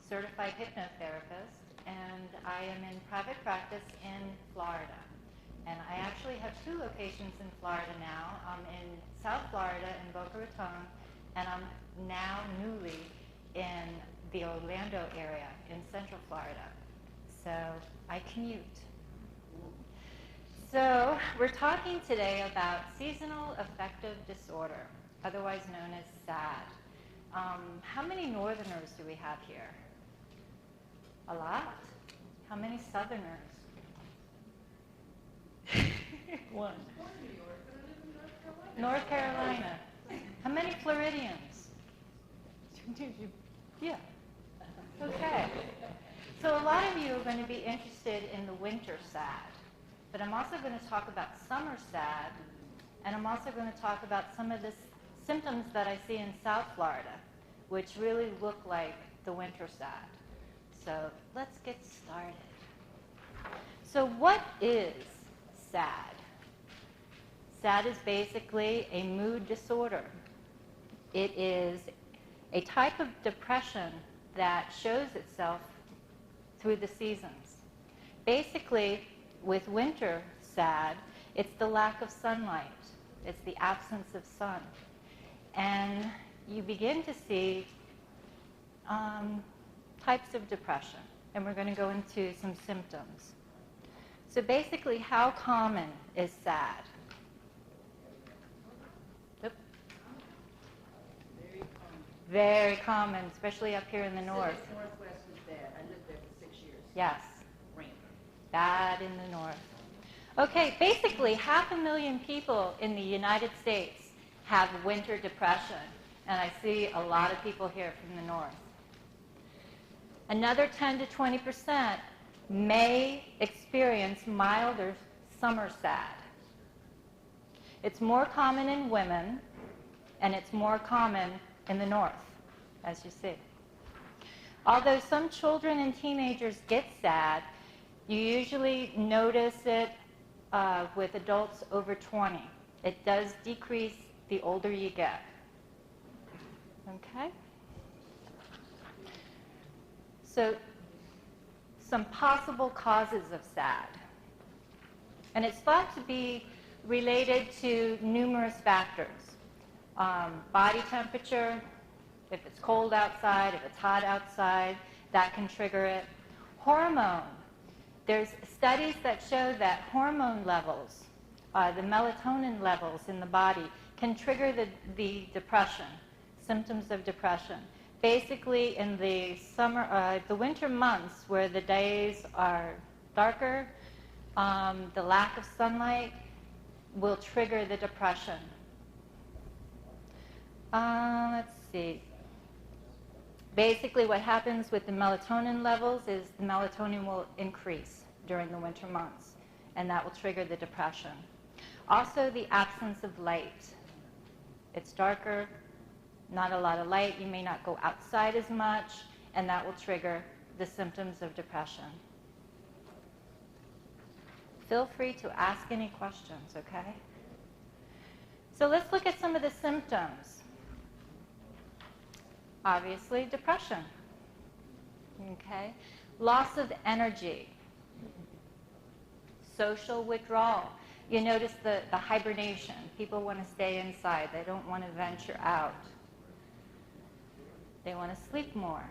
certified hypnotherapist, and I am in private practice in Florida. And I actually have 2 locations in Florida now. I'm in South Florida in Boca Raton, and I'm now newly in the Orlando area in Central Florida. So I commute. So we're talking today about seasonal affective disorder, otherwise known as SAD. How many Northerners do we have here? A lot? How many Southerners? One. North Carolina. How many Floridians? Yeah. Okay. So a lot of you are going to be interested in the winter SAD, but I'm also going to talk about summer SAD, and I'm also going to talk about some of the symptoms that I see in South Florida, which really look like the winter SAD. So let's get started. So what is SAD? SAD is basically a mood disorder. It is a type of depression that shows itself through the seasons. Basically, with winter SAD, it's the lack of sunlight. It's the absence of sun. And you begin to see types of depression. And we're going to go into some symptoms. So basically, how common is SAD? Very common, especially up here in the north. Northwest is bad. I lived there for 6 years. Yes. Rain. Bad in the north. Okay, basically 500,000 people in the United States have winter depression, and I see a lot of people here from the north. Another 10 to 20% may experience milder summer SAD. It's more common in women, and it's more common in the north, as you see. Although some children and teenagers get SAD, you usually notice it with adults over 20. It does decrease the older you get. Okay? So, some possible causes of SAD. And it's thought to be related to numerous factors. Body temperature, if it's cold outside, if it's hot outside, that can trigger it. Hormone. There's studies that show that hormone levels, the melatonin levels in the body, can trigger the depression, symptoms of depression. Basically, in the winter months where the days are darker, the lack of sunlight will trigger the depression. Let's see. Basically, what happens with the melatonin levels is the melatonin will increase during the winter months, and that will trigger the depression. Also, the absence of light. It's darker, not a lot of light. You may not go outside as much, and that will trigger the symptoms of depression. Feel free to ask any questions, okay? So let's look at some of the symptoms. Obviously, depression. Okay? Loss of energy. Social withdrawal. You notice the hibernation. People want to stay inside. They don't want to venture out. They want to sleep more.